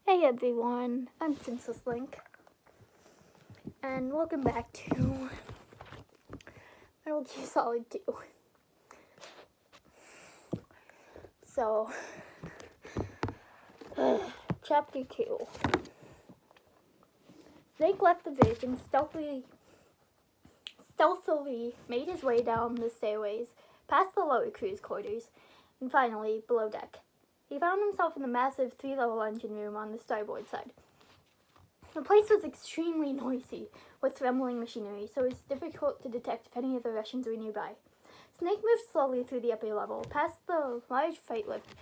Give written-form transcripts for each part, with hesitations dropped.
Hey everyone, I'm Princess Link, and welcome back to Metal Gear Solid 2. So, Chapter 2. Snake left the village and stealthily made his way down the stairways, past the lower crew's quarters, and finally below deck. He found himself in the massive 3-level engine room on the starboard side. The place was extremely noisy, with rumbling machinery, so it was difficult to detect if any of the Russians were nearby. Snake moved slowly through the upper level, past the large freight lift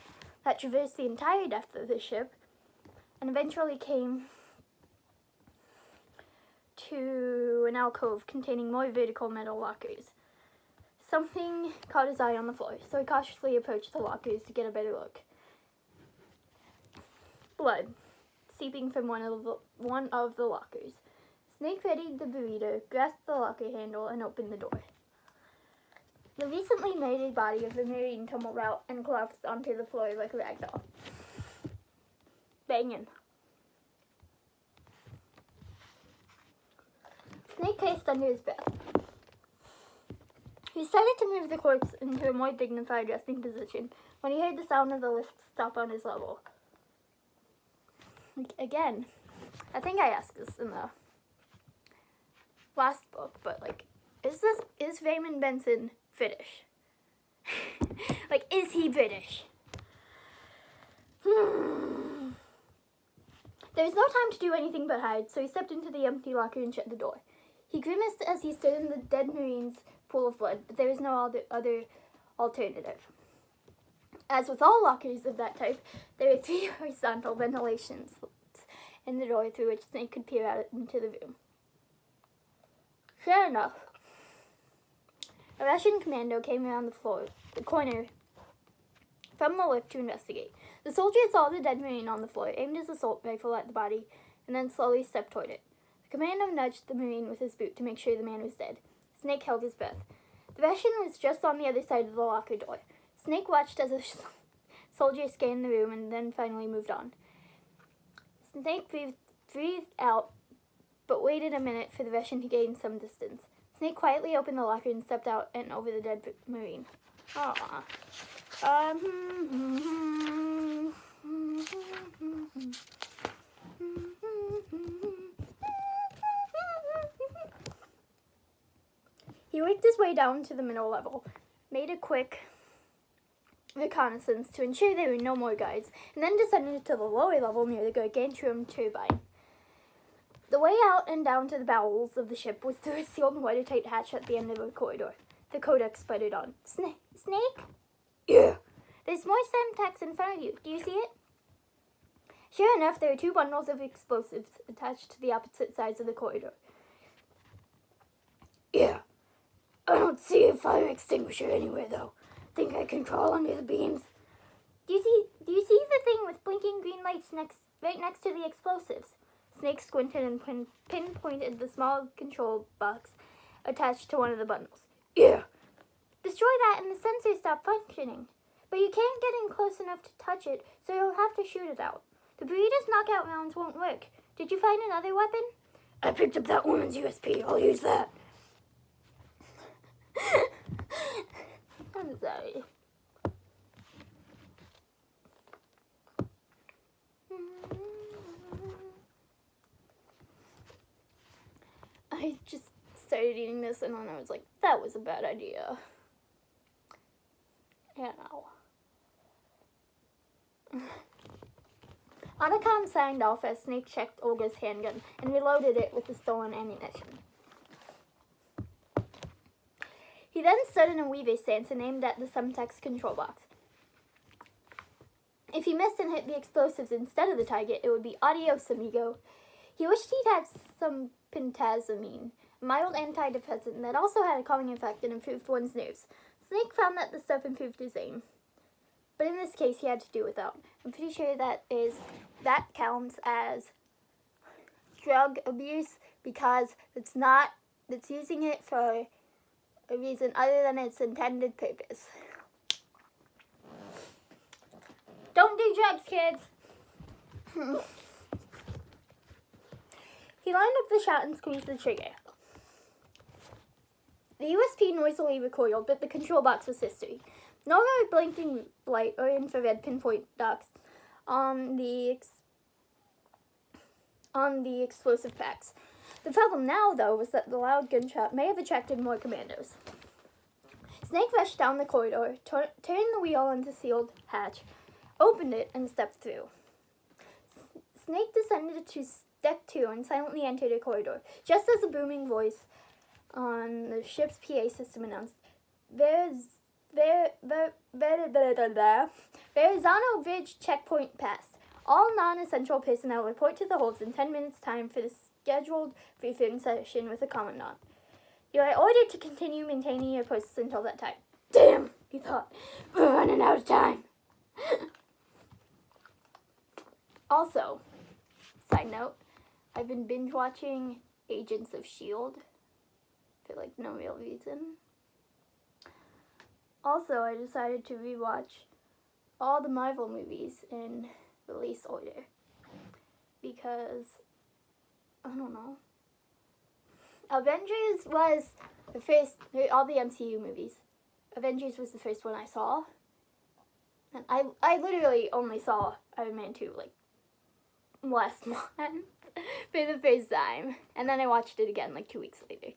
that traversed the entire depth of the ship, and eventually came to an alcove containing more vertical metal lockers. Something caught his eye on the floor, so he cautiously approached the lockers to get a better look. Blood seeping from one of the lockers. Snake readied the burrito, grasped the locker handle, and opened the door. The recently murdered body of the Marine tumbled out and collapsed onto the floor like a rag doll. Banging. Snake paced under his breath. He started to move the corpse into a more dignified resting position when he heard the sound of the lift stop on his level. Again, I think I asked this in the last book, but is Raymond Benson British? Is he British? There was no time to do anything but hide, so he stepped into the empty locker and shut the door. He grimaced as he stood in the dead Marine's pool of blood, but there was no other alternative. As with all lockers of that type, there were 3 horizontal ventilation slits in the door through which Snake could peer out into the room. Sure enough, a Russian commando came around the corner from the lift to investigate. The soldier saw the dead Marine on the floor, aimed his assault rifle at the body, and then slowly stepped toward it. The commando nudged the Marine with his boot to make sure the man was dead. Snake held his breath. The Russian was just on the other side of the locker door. Snake watched as a soldier scanned the room and then finally moved on. Snake breathed out, but waited a minute for the Russian to gain some distance. Snake quietly opened the locker and stepped out and over the dead Marine. Aww. He worked his way down to the middle level, made a quick reconnaissance to ensure there were no more guards, and then descended to the lower level near the gargantuan turbine. The way out and down to the bowels of the ship was through a sealed watertight hatch at the end of the corridor. The codex sputtered on. Snake? Yeah. There's more Semtex in front of you. Do you see it? Sure enough, there were 2 bundles of explosives attached to the opposite sides of the corridor. Yeah. I don't see a fire extinguisher anywhere, though. Think I can crawl under the beams? Do you see the thing with blinking green lights right next to the explosives? Snake squinted and pinpointed the small control box attached to one of the bundles. Yeah. Destroy that and the sensors stop functioning. But you can't get in close enough to touch it, so you'll have to shoot it out. The burrito's knockout rounds won't work. Did you find another weapon? I picked up that woman's USP. I'll use that. I'm sorry. I just started eating this and then I was like, that was a bad idea. Yeah, no. Otacon signed off as Snake checked Olga's handgun and reloaded it with the stolen ammunition. He then stood in a weaver stance and aimed at the Semtex control box. If he missed and hit the explosives instead of the target, it would be adios, amigo. He wished he'd had some pentazamine, a mild antidepressant that also had a calming effect and improved one's nerves. Snake found that the stuff improved his aim. But in this case, he had to do without. I'm pretty sure that counts as drug abuse because it's using it for a reason other than its intended purpose. Don't do drugs, kids. He lined up the shot and squeezed the trigger. The USP noisily recoiled, but the control box was history. No more blinking light or infrared pinpoint dots on the explosive packs. The problem now, though, was that the loud gunshot may have attracted more commandos. Snake rushed down the corridor, turned the wheel on the sealed hatch, opened it, and stepped through. Snake descended to step 2 and silently entered a corridor, just as a booming voice on the ship's PA system announced, Verrazano Bridge checkpoint passed. All non-essential personnel report to the holds in 10 minutes time for the scheduled briefing session with the Commandant. You are ordered to continue maintaining your posts until that time. Damn, he thought. We're running out of time. Also, side note, I've been binge watching Agents of S.H.I.E.L.D. for like no real reason. Also, I decided to rewatch all the Marvel movies in release order because, I don't know. Avengers was the first, all the MCU movies. Avengers was the first one I saw. And I literally only saw Iron Man 2 like last month for the first time. And then I watched it again like 2 weeks later.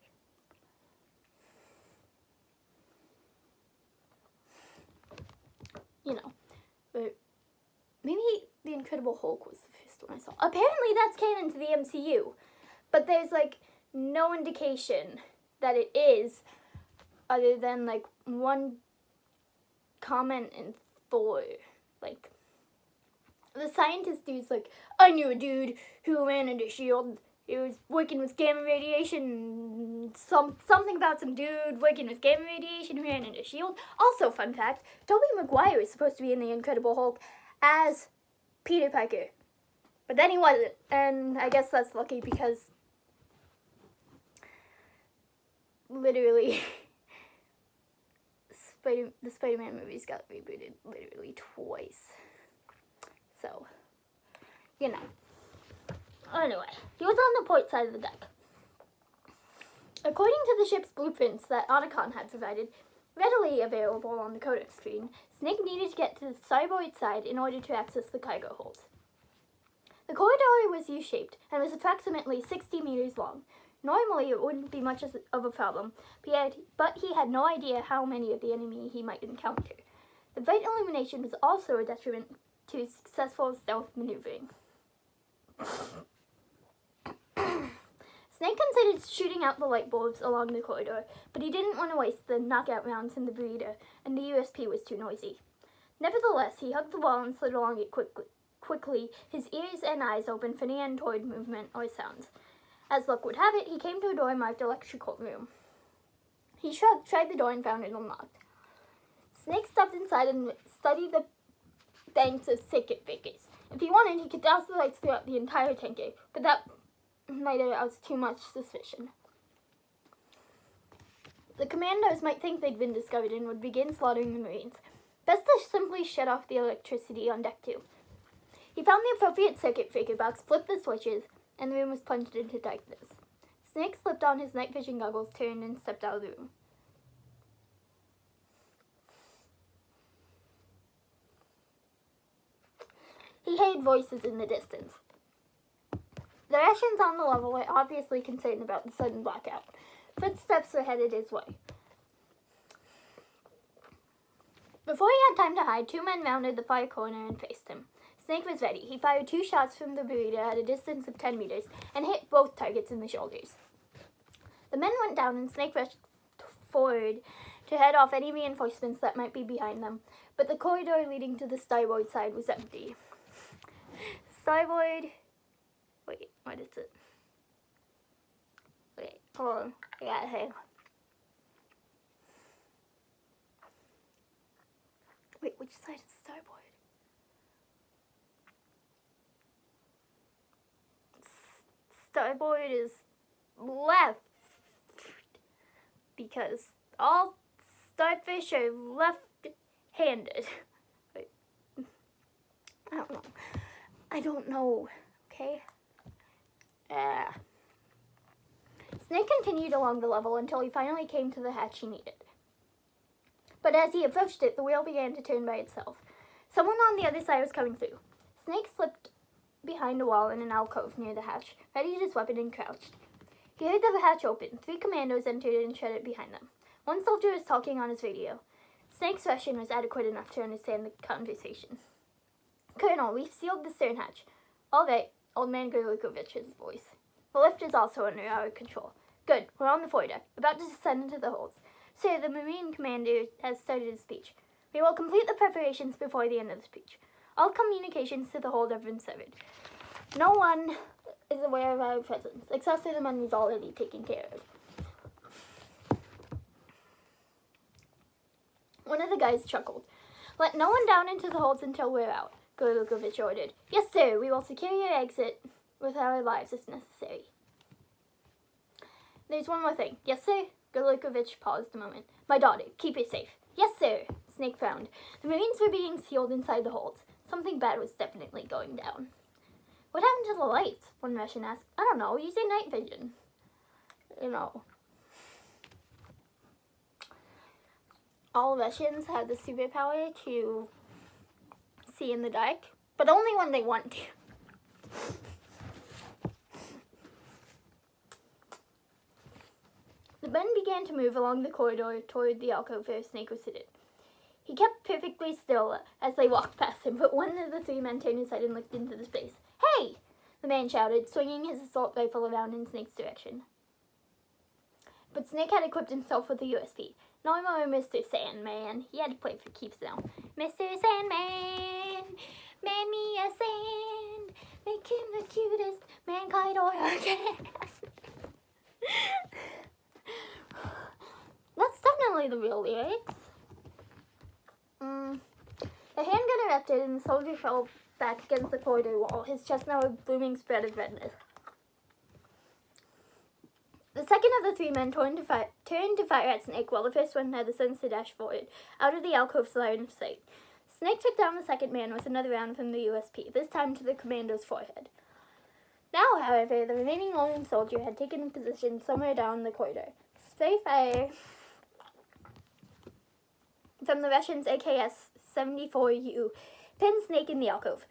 You know, but maybe The Incredible Hulk was the first one I saw. Apparently that's canon to the MCU. But there's like no indication that it is other than like one comment in Thor. Like, the scientist dude's like, I knew a dude who ran into S.H.I.E.L.D. He was working with gamma radiation. Something about some dude working with gamma radiation who ran into S.H.I.E.L.D. Also, fun fact, Tobey Maguire is supposed to be in The Incredible Hulk as Peter Parker. But then he wasn't. And I guess that's lucky because literally the Spider-Man movies got rebooted literally twice. So, you know. Anyway, he was on the port side of the deck. According to the ship's blueprints that Otacon had provided, readily available on the codec screen, Snake needed to get to the starboard side in order to access the cargo holds. The corridor was U-shaped and was approximately 60 meters long. Normally, it wouldn't be much of a problem, but he had no idea how many of the enemy he might encounter. The bright illumination was also a detriment to successful stealth maneuvering. Snake considered shooting out the light bulbs along the corridor, but he didn't want to waste the knockout rounds in the Burrito, and the USP was too noisy. Nevertheless, he hugged the wall and slid along it quickly, his ears and eyes open for any untoward movement or sounds. As luck would have it, he came to a door marked electrical room. He shrugged, tried the door, and found it unlocked. Snake stepped inside and studied the banks of circuit breakers. If he wanted, he could douse the lights throughout the entire tanker, but that might arouse too much suspicion. The commandos might think they'd been discovered and would begin slaughtering the Marines. Best to simply shut off the electricity on deck 2. He found the appropriate circuit breaker box, flipped the switches, and the room was plunged into darkness. Snake slipped on his night vision goggles, turned, and stepped out of the room. He heard voices in the distance. The Russians on the level were obviously concerned about the sudden blackout. Footsteps were headed his way. Before he had time to hide, 2 men rounded the far corner and faced him. Snake was ready. He fired 2 shots from the Burrito at a distance of 10 meters and hit both targets in the shoulders. The men went down and Snake rushed forward to head off any reinforcements that might be behind them, but the corridor leading to the starboard side was empty. Starboard... Wait, what is it? Wait, hold on. I got it here. Wait, which side is starboard? Starboard is left because all starfish are left-handed. Wait. I don't know. Okay? Snake continued along the level until he finally came to the hatch he needed. But as he approached it, the wheel began to turn by itself. Someone on the other side was coming through. Snake slipped behind a wall in an alcove near the hatch, readied his weapon and crouched. He heard the hatch open. 3 commandos entered and shut it behind them. One soldier was talking on his radio. Snake's Russian was adequate enough to understand the conversation. "Colonel, we've sealed the stern hatch." "All right," Old Man Gurlukovich's voice. "The lift is also under our control." "Good, we're on the foredeck, about to descend into the holds." "Sir, the Marine commander has started his speech." "We will complete the preparations before the end of the speech. All communications to the hold have been severed. No one is aware of our presence, except for the men we've already taken care of." One of the guys chuckled. "Let no one down into the holds until we're out," Gurlukovich ordered. "Yes, sir, we will secure your exit with our lives if necessary." "There's one more thing." "Yes, sir?" Gurlukovich paused a moment. "My daughter, keep her safe." "Yes, sir." Snake frowned. The Marines were being sealed inside the holds. Something bad was definitely going down. "What happened to the lights?" one Russian asked. "I don't know, using night vision. All Russians have the superpower to see in the dark, but only when they want to. The men began to move along the corridor toward the alcove where Snake was seated. He kept perfectly still as they walked past him, but one of the 3 men turned his head and looked into the space. "Hey!" the man shouted, swinging his assault rifle around in Snake's direction. But Snake had equipped himself with a USP. No more Mr. Sandman. He had to play for keeps now. "Mr. Sandman, man me a sand, make him the cutest mankind or can." That's definitely the real lyrics. The handgun erupted and the soldier fell back against the corridor wall, his chest now a blooming spread of redness. The second of the 3 men turned to fire at Snake, while the first one had the sense to dash forward, out of the alcove's line of sight. Snake took down the second man with another round from the USP, this time to the commando's forehead. Now, however, the remaining lone soldier had taken position somewhere down the corridor. Spray fire from the Russians' AKS-74U pinned Snake in the alcove.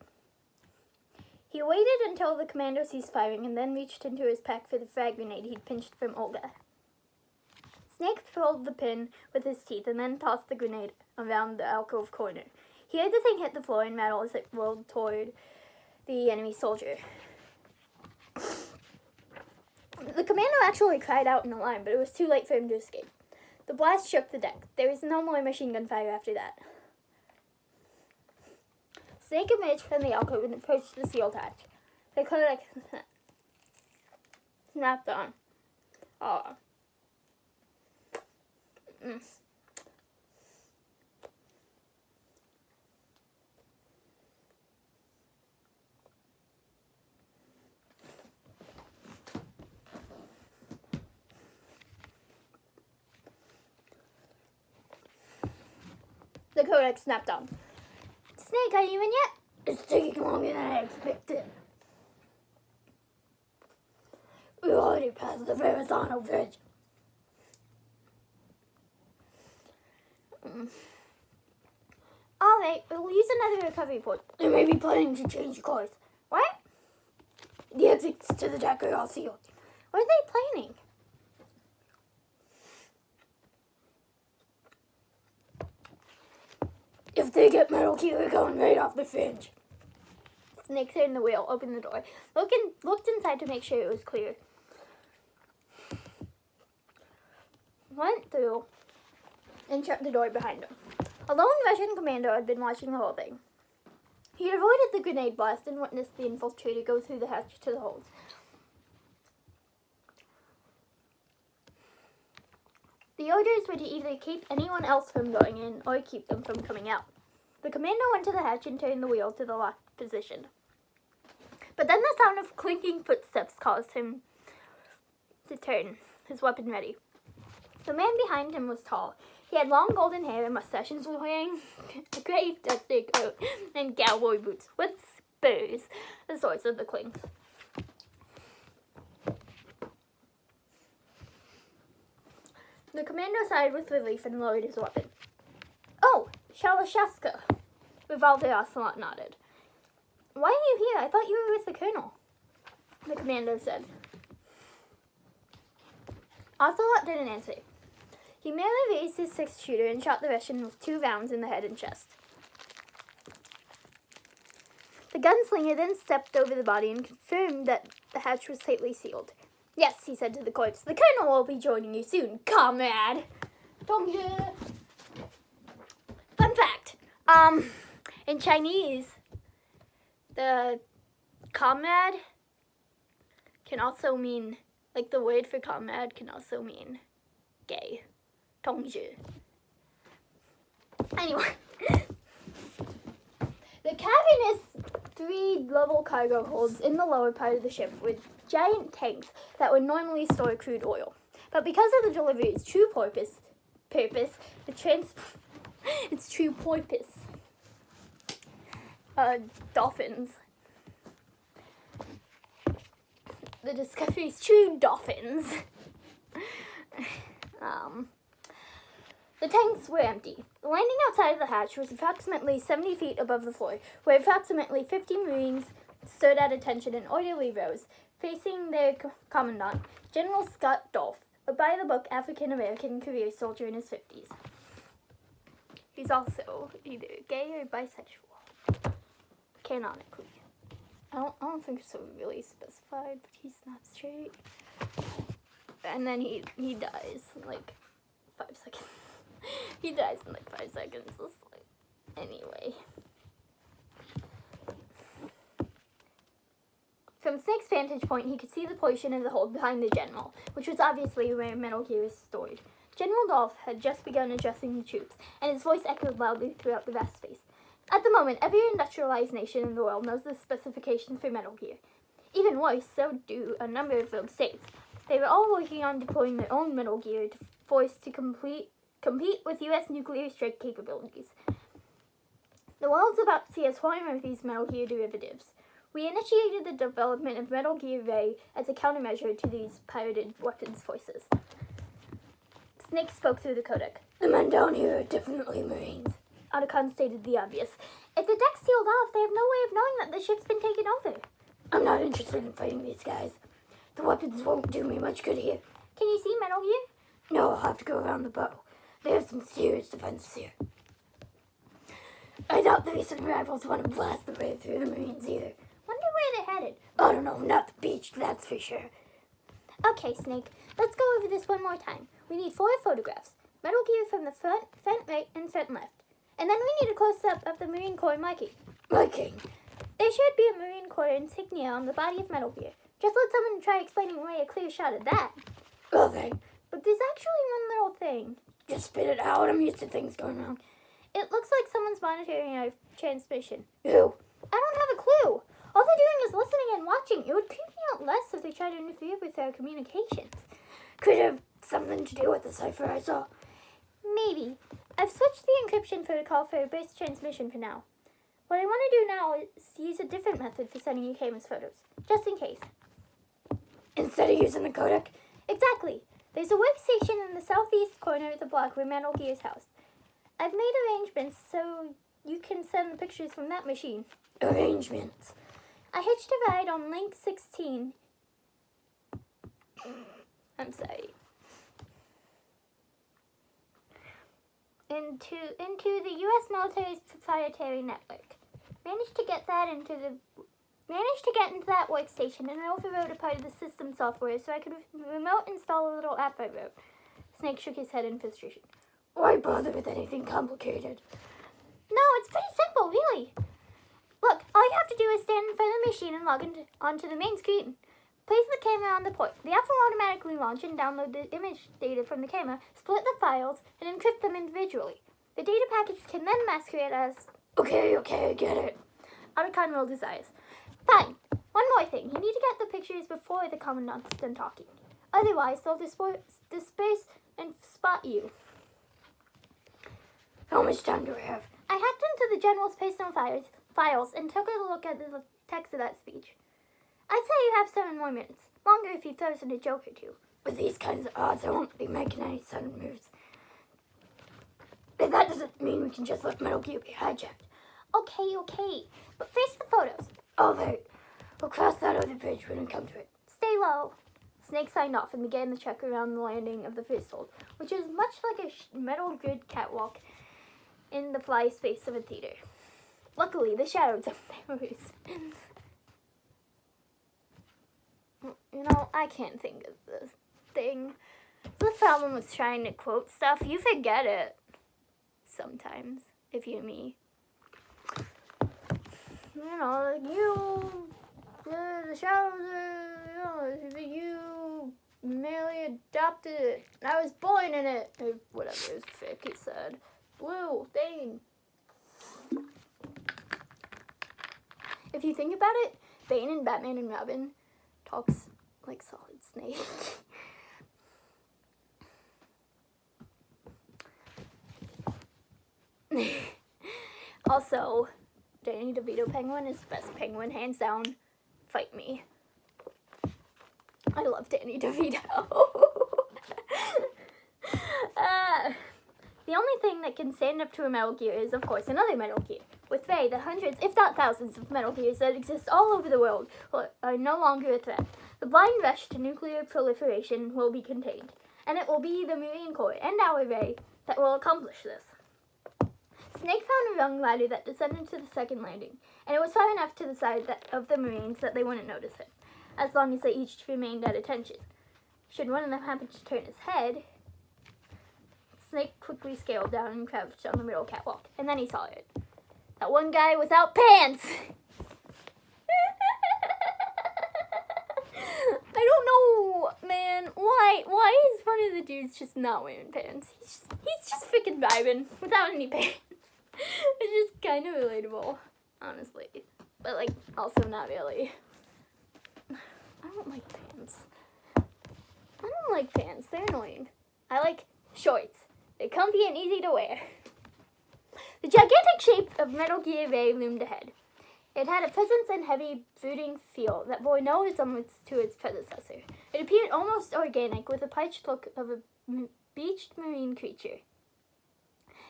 He waited until the commando ceased firing and then reached into his pack for the frag grenade he'd pinched from Olga. Snake pulled the pin with his teeth and then tossed the grenade around the alcove corner. He heard the thing hit the floor and rattle as it rolled toward the enemy soldier. The commando actually cried out in alarm, but it was too late for him to escape. The blast shook the deck. There was no more machine gun fire after that. Snake emerged from the alcove and approached the sealed hatch. The codec snapped on. The codec snapped on. "Snake, are you in yet?" "It's taking longer than I expected. We already passed the Verrazano Bridge." "Alright, we'll use another recovery port." "They may be planning to change course." "What?" "The exits to the deck are all sealed." "What are they planning?" "If they get Metal Key, they're going right off the fringe." Snake turned the wheel, opened the door, looked inside to make sure it was clear. Went through and shut the door behind him. A lone Russian commando had been watching the whole thing. He had avoided the grenade blast and witnessed the infiltrator go through the hatch to the holds. The orders were to either keep anyone else from going in or keep them from coming out. The commando went to the hatch and turned the wheel to the locked position. But then the sound of clinking footsteps caused him to turn, his weapon ready. The man behind him was tall. He had long golden hair and mustache and was wearing a gray duster coat and cowboy boots with spurs, the source of the clings. The commando sighed with relief and lowered his weapon. "Oh, Shalashaska," Revolver Ocelot nodded. "Why are you here? I thought you were with the colonel," the commando said. Ocelot didn't answer. He merely raised his six-shooter and shot the Russian with 2 rounds in the head and chest. The gunslinger then stepped over the body and confirmed that the hatch was tightly sealed. "Yes," he said to the corpse, "the colonel will be joining you soon, comrade." Tongje. Fun fact, in Chinese, the comrade can also mean, like the word for comrade can also mean gay. Tongje. Anyway, the cavernous 3-level cargo holds in the lower part of the ship with giant tanks that would normally store crude oil. But because of the delivery's true purpose, dolphins. The Discovery's true dolphins. The tanks were empty. The landing outside of the hatch was approximately 70 feet above the floor, where approximately 50 Marines stood at attention in orderly rows, facing their commandant, General Scott Dolph, a by-the-book African-American career soldier in his 50s. He's also either gay or bisexual, canonically. I don't think it's so really specified, but he's not straight. And then he dies in like 5 seconds. He dies in like 5 seconds. Anyway. From Snake's vantage point, he could see the portion of the hold behind the general, which was obviously where Metal Gear was stored. General Dolph had just begun addressing the troops, and his voice echoed loudly throughout the vast space. At the moment, every industrialized nation in the world knows the specifications for Metal Gear. Even worse, so do a number of those states. They were all working on deploying their own Metal Gear force to compete with U.S. nuclear strike capabilities. The world's about to see a swarm of these Metal Gear derivatives. We initiated the development of Metal Gear Ray as a countermeasure to these pirated weapons forces. Snake spoke through the codec. "The men down here are definitely Marines." Otacon stated the obvious. "If the deck's sealed off, they have no way of knowing that the ship's been taken over." "I'm not interested in fighting these guys. The weapons won't do me much good here." "Can you see Metal Gear?" "No, I'll have to go around the bow. They have some serious defenses here." "I doubt the recent arrivals want to blast their way through the Marines either." "Wonder where they're headed." "I don't know, not the beach, that's for sure." "Okay, Snake, let's go over this one more time. We need 4 photographs. Metal Gear from the front right, and front left. And then we need a close-up of the Marine Corps marking." "Marking?" "There should be a Marine Corps insignia on the body of Metal Gear. Just let someone try explaining away a clear shot of that." "Okay. But there's actually one little thing." "Just spit it out, I'm used to things going wrong." "It looks like someone's monitoring our transmission." "Who?" "I don't have a clue. All they're doing is listening and watching. It would creep me out less if they tried to interfere with our communications." "Could have something to do with the cipher I saw." "Maybe. I've switched the encryption protocol for a burst transmission for now. What I want to do now is use a different method for sending you Kama's photos, just in case." "Instead of using the codec?" "Exactly. There's a workstation in the southeast corner of the block where Metal Gear is housed. I've made arrangements so you can send the pictures from that machine." "Arrangements?" "I hitched a ride on Link 16. I'm sorry. Into the U.S. military's proprietary network. Managed to get into that workstation and overrode a part of the system software so I could remote install a little app I wrote." Snake shook his head in frustration. "Why bother with anything complicated?" "No, it's pretty simple, really. Look, all you have to do is stand in front of the machine and log onto the main screen. Place the camera on the port. The app will automatically launch and download the image data from the camera, split the files, and encrypt them individually. The data package can then masquerade as..." Okay, I get it." Otacon rolled his eyes. "Fine. One more thing. You need to get the pictures before the commandant's done talking. Otherwise, they'll disperse and spot you." "How much time do I have?" "I hacked into the general's personal files and took a look at the text of that speech. I'd say you have 7 more minutes. Longer if he throws in a joke or 2. With these kinds of odds, I won't be making any sudden moves. But that doesn't mean we can just let Metal Gear be hijacked. Okay. But face the photos. All right. We'll cross that other bridge when we come to it. Stay low. Snake signed off and began the trek around the landing of the first hold, which is much like a metal grid catwalk in the fly space of a theater. Luckily, the shadows of there I can't think of this thing. The problem with trying to quote stuff, you forget it. Sometimes, if you're me. The shadows are, you merely adopted it. I was born in it. Or whatever his fic he said. Blue thing. If you think about it, Bane in Batman and Robin talks like Solid Snake. Also, Danny DeVito Penguin is the best penguin, hands down. Fight me. I love Danny DeVito. The only thing that can stand up to a Metal Gear is, of course, another Metal Gear. With Faye, the hundreds, if not thousands, of Metal Gears that exist all over the world are no longer a threat. The blind rush to nuclear proliferation will be contained, and it will be the Marine Corps and our Ray that will accomplish this. Snake found a rung ladder that descended to the second landing, and it was far enough to the side of the Marines that they wouldn't notice it, as long as they each remained at attention. Should one of them happen to turn his head, Snake quickly scaled down and crouched on the middle catwalk, and then he saw it. That one guy without pants! I don't know, man. Why is one of the dudes just not wearing pants? He's just freaking vibing without any pants. It's just kind of relatable, honestly. But, also not really. I don't like pants. They're annoying. I like shorts. They're comfy and easy to wear. The gigantic shape of Metal Gear Ray loomed ahead. It had a presence and heavy, brooding feel that bore no resemblance to its predecessor. It appeared almost organic, with the parched look of a beached marine creature.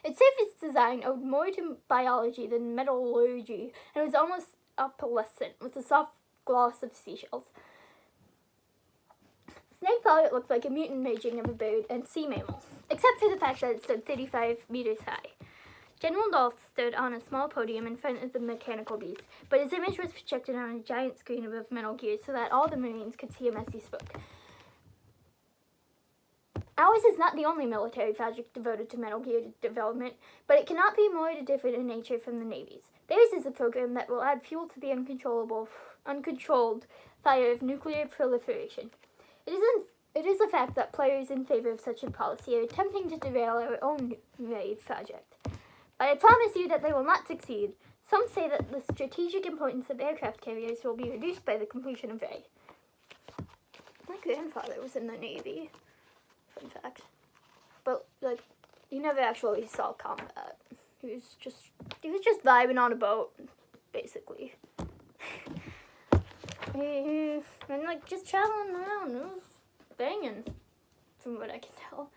Its surface design owed more to biology than metallurgy, and was almost opalescent, with the soft gloss of seashells. Snake thought it looked like a mutant merging of a bird and sea mammal, except for the fact that it stood 35 meters high. General Dolph stood on a small podium in front of the mechanical beast, but his image was projected on a giant screen above Metal Gear so that all the Marines could see him as he spoke. Ours is not the only military project devoted to Metal Gear development, but it cannot be more different in nature from the Navy's. Theirs is a program that will add fuel to the uncontrolled fire of nuclear proliferation. It is a fact that players in favor of such a policy are attempting to derail our own Ray project. But I promise you that they will not succeed. Some say that the strategic importance of aircraft carriers will be reduced by the completion of Ray. My grandfather was in the Navy. Fun fact. But, he never actually saw combat. He was just vibing on a boat, basically. And, just traveling around. It was banging, from what I can tell.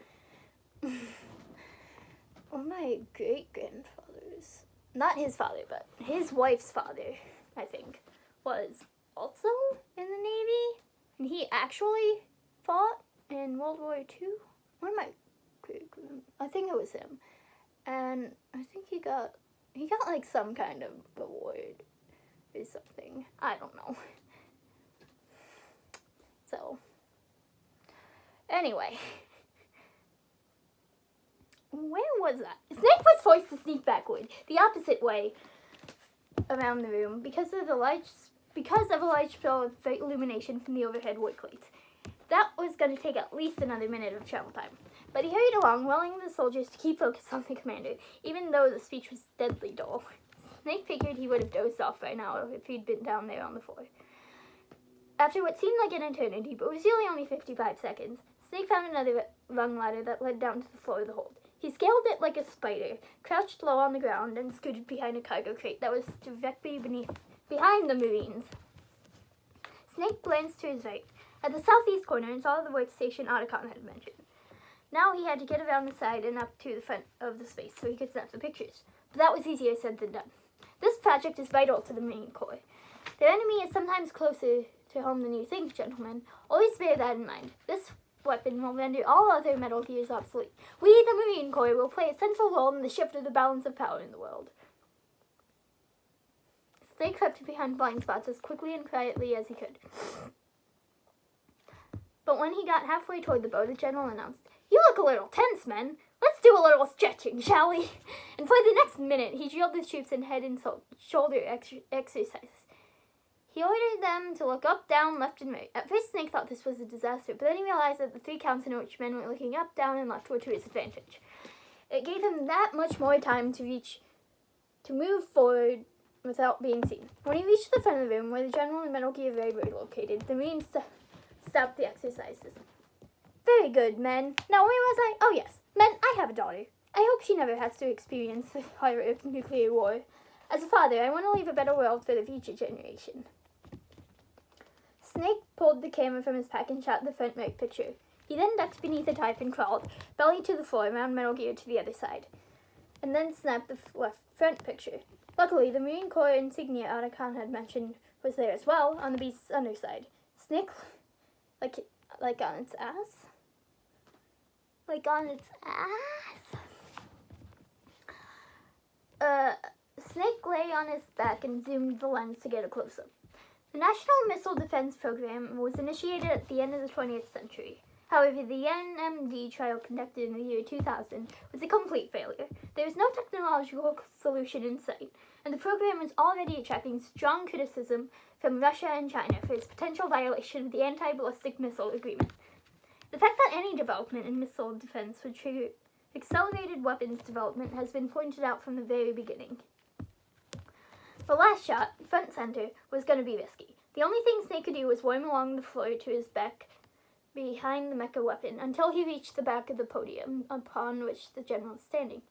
One of my great-grandfathers, not his father, but his wife's father, I think, was also in the Navy. And he actually fought in World War II. One of my I think it was him. And I think he got some kind of award or something. I don't know. So, anyway. Where was that? Snake was forced to sneak backward, the opposite way around the room, because of a large spill of illumination from the overhead wood plates. That was going to take at least another minute of travel time. But he hurried along, willing the soldiers to keep focused on the commander, even though the speech was deadly dull. Snake figured he would have dozed off by now if he'd been down there on the floor. After what seemed like an eternity, but was really only 55 seconds, Snake found another rung ladder that led down to the floor of the hold. He scaled it like a spider, crouched low on the ground, and scooted behind a cargo crate that was directly behind the Marines. Snake glanced to his right, at the southeast corner and saw the workstation Otacon had mentioned. Now he had to get around the side and up to the front of the space so he could snap the pictures. But that was easier said than done. This project is vital to the Marine Corps. Their enemy is sometimes closer to home than you think, gentlemen. Always bear that in mind. This weapon will render all other Metal Gears obsolete. We, the Marine Corps, will play a central role in the shift of the balance of power in the world. Snake crept behind blind spots as quickly and quietly as he could. But when he got halfway toward the bow, the general announced, "You look a little tense, men. Let's do a little stretching, shall we?" And for the next minute, he drilled the troops in head and shoulder exercises. He ordered them to look up, down, left, and right. At first, Snake thought this was a disaster, but then he realized that the 3 counts in which men were looking up, down, and left were to his advantage. It gave him that much more time to move forward without being seen. When he reached the front of the room where the general and Metal Gear Ray were located, the Marines stopped the exercises. "Very good, men. Now, where was I? Oh, yes. Men, I have a daughter. I hope she never has to experience the horror of nuclear war. As a father, I want to leave a better world for the future generation." Snake pulled the camera from his pack and shot the front right picture. He then ducked beneath a type and crawled, belly to the floor, around Metal Gear to the other side, and then snapped the left front picture. Luckily, the Marine Corps insignia Otacon had mentioned was there as well, on the beast's underside. Snake, like on its ass? Like on its ass? Snake lay on his back and zoomed the lens to get a close-up. The National Missile Defense Program was initiated at the end of the 20th century. However, the NMD trial conducted in the year 2000 was a complete failure. There was no technological solution in sight, and the program was already attracting strong criticism from Russia and China for its potential violation of the Anti-Ballistic Missile Agreement. The fact that any development in missile defense would trigger accelerated weapons development has been pointed out from the very beginning. The last shot, front center, was going to be risky. The only thing Snake could do was worm along the floor to his back behind the mecha weapon until he reached the back of the podium upon which the general was standing.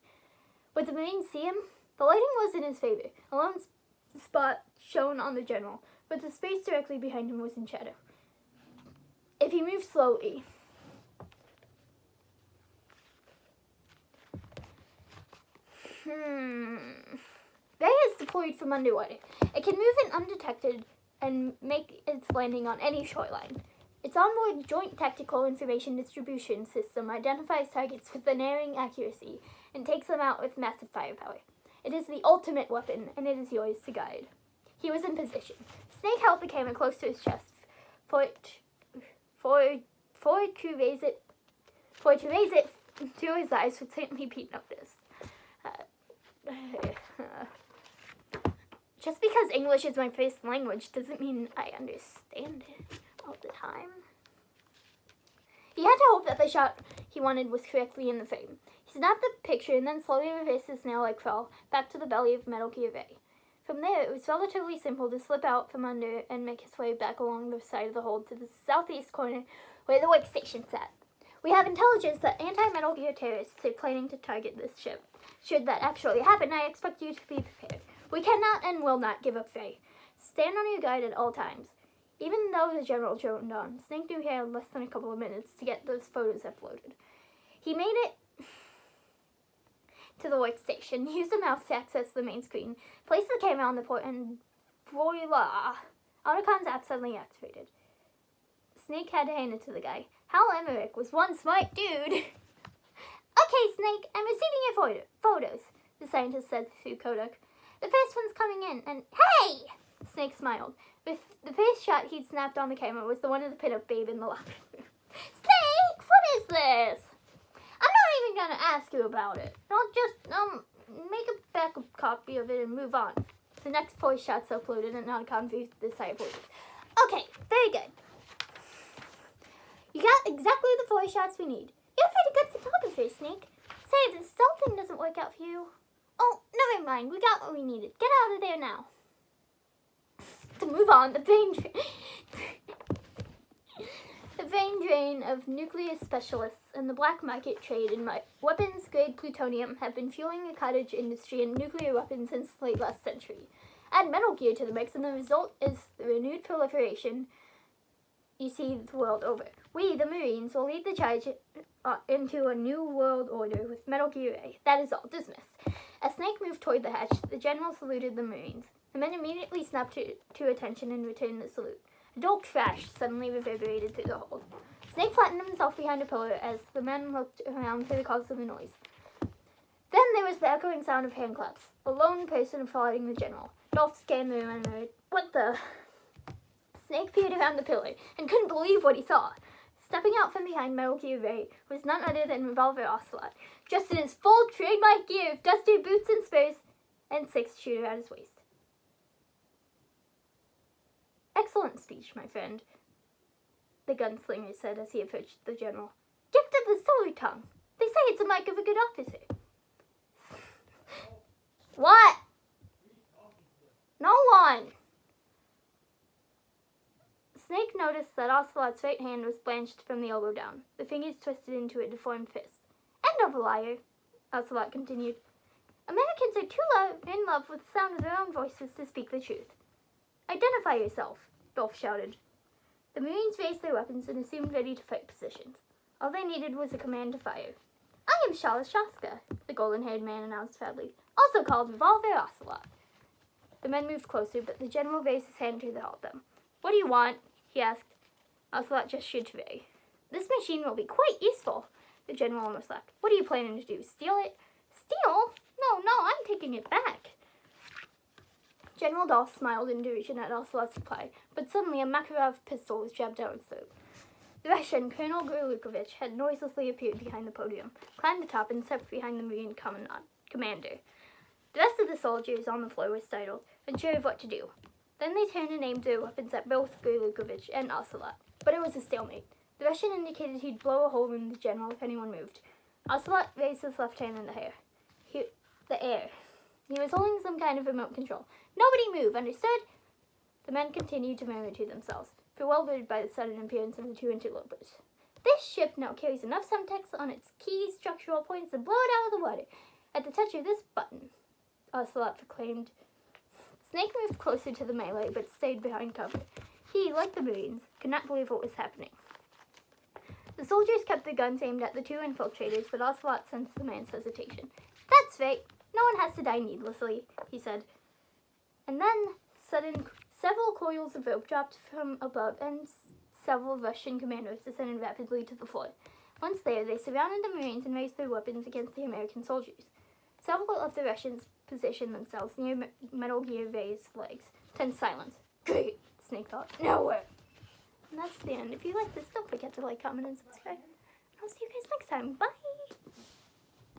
Would the Marines see him? The lighting was in his favor. A lone spot shone on the general, but the space directly behind him was in shadow. If he moved slowly, Ray is deployed from underwater. It can move in undetected and make its landing on any shoreline. Its onboard Joint Tactical Information Distribution System identifies targets with unerring accuracy and takes them out with massive firepower. It is the ultimate weapon, and it is yours to guide. He was in position. Snake held the camera close to his chest for to raise it to his eyes would certainly be noticed. Just because English is my first language doesn't mean I understand it all the time. He had to hope that the shot he wanted was correctly in the frame. He snapped the picture and then slowly reversed his snail-like crawl back to the belly of Metal Gear Ray. From there, it was relatively simple to slip out from under and make his way back along the side of the hold to the southeast corner where the workstation sat. We have intelligence that anti-Metal Gear terrorists are planning to target this ship. Should that actually happen, I expect you to be prepared. We cannot and will not give up Ray. Stand on your guard at all times. Even though the general droned on, Snake knew he had less than a couple of minutes to get those photos uploaded. He made it to the workstation, used the mouse to access the main screen, placed the camera on the port, and voila! Otacon's app suddenly activated. Snake had to hand it to the guy. Hal Emmerich was one smart dude. "Okay, Snake, I'm receiving your photos," the scientist said through codec. "The first one's coming in, and hey!" Snake smiled. With the first shot he'd snapped on the camera was the one of the pinup babe in the locker room. "Snake, what is this?" "I'm not even going to ask you about it. I'll just, make a backup copy of it and move on." The next 4 shots uploaded and Otacon viewed the side of "Okay, very good. You got exactly the 4 shots we need. You're a pretty good photographer, Snake. Say, if the stealth thing doesn't work out for you..." "Oh, never mind. We got what we needed. Get out of there now." To move on, the brain drain of nuclear specialists and the black market trade in weapons-grade plutonium have been fueling the cottage industry in nuclear weapons since the late last century. Add Metal Gear to the mix, and the result is the renewed proliferation you see the world over. We, the Marines, will lead the charge into a new world order with Metal Gear A. That is all. Dismissed. As Snake moved toward the hatch, the general saluted the Marines. The men immediately snapped to attention and returned the salute. A dull crash suddenly reverberated through the hold. Snake flattened himself behind a pillar as the men looked around for the cause of the noise. Then there was the echoing sound of hand claps. A lone person applauding the general. Dolph scanned the room and murmured, "What the?" Snake peered around the pillar and couldn't believe what he saw. Stepping out from behind Metal Gear Ray was none other than Revolver Ocelot, dressed in his full trademark gear of dusty boots and spurs and six-shooter at his waist. "Excellent speech, my friend," the gunslinger said as he approached the general. "Gift of the silver tongue. They say it's a mark of a good officer." What? No one. Snake noticed that Ocelot's right hand was blanched from the elbow down, the fingers twisted into a deformed fist. "End of a liar," Ocelot continued. "Americans are too in love with the sound of their own voices to speak the truth." "Identify yourself," Dolph shouted. The Marines raised their weapons and assumed ready to fight positions. All they needed was a command to fire. "I am Shalas Shaska," the golden-haired man announced proudly, "also called Revolver Ocelot." The men moved closer, but the general raised his hand to halt them. "What do you want?" he asked. Ocelot gestured to Ray. "This machine will be quite useful." The general almost laughed. "What are you planning to do? Steal it?" "Steal? No, I'm taking it back." General Dolph smiled in derision at Ocelot's reply, but suddenly a Makarov pistol was jabbed down his throat. The Russian, Colonel Gurlukovich, had noiselessly appeared behind the podium, climbed the top, and stepped behind the Marine commander. The rest of the soldiers on the floor were startled, unsure of what to do. Then they turned and aimed their weapons at both Gurlukovich and Ocelot, but it was a stalemate. The Russian indicated he'd blow a hole in the general if anyone moved. Ocelot raised his left hand in the air. He was holding some kind of remote control. "Nobody move, understood?" The men continued to murmur to themselves, bewildered by the sudden appearance of the two interlopers. "This ship now carries enough semtex on its key structural points to blow it out of the water at the touch of this button," Ocelot proclaimed. Snake moved closer to the melee, but stayed behind cover. He, like the Marines, could not believe what was happening. The soldiers kept their guns aimed at the two infiltrators, but Ocelot sensed the man's hesitation. "That's right. No one has to die needlessly," he said. And then, several coils of rope dropped from above, and several Russian commandos descended rapidly to the floor. Once there, they surrounded the Marines and raised their weapons against the American soldiers. Several of the Russians positioned themselves near Metal Gear Ray's legs. Tense silence. "Great," Snake thought. "Nowhere." And that's the end. If you like this, don't forget to like, comment, and subscribe. I'll see you guys next time. Bye!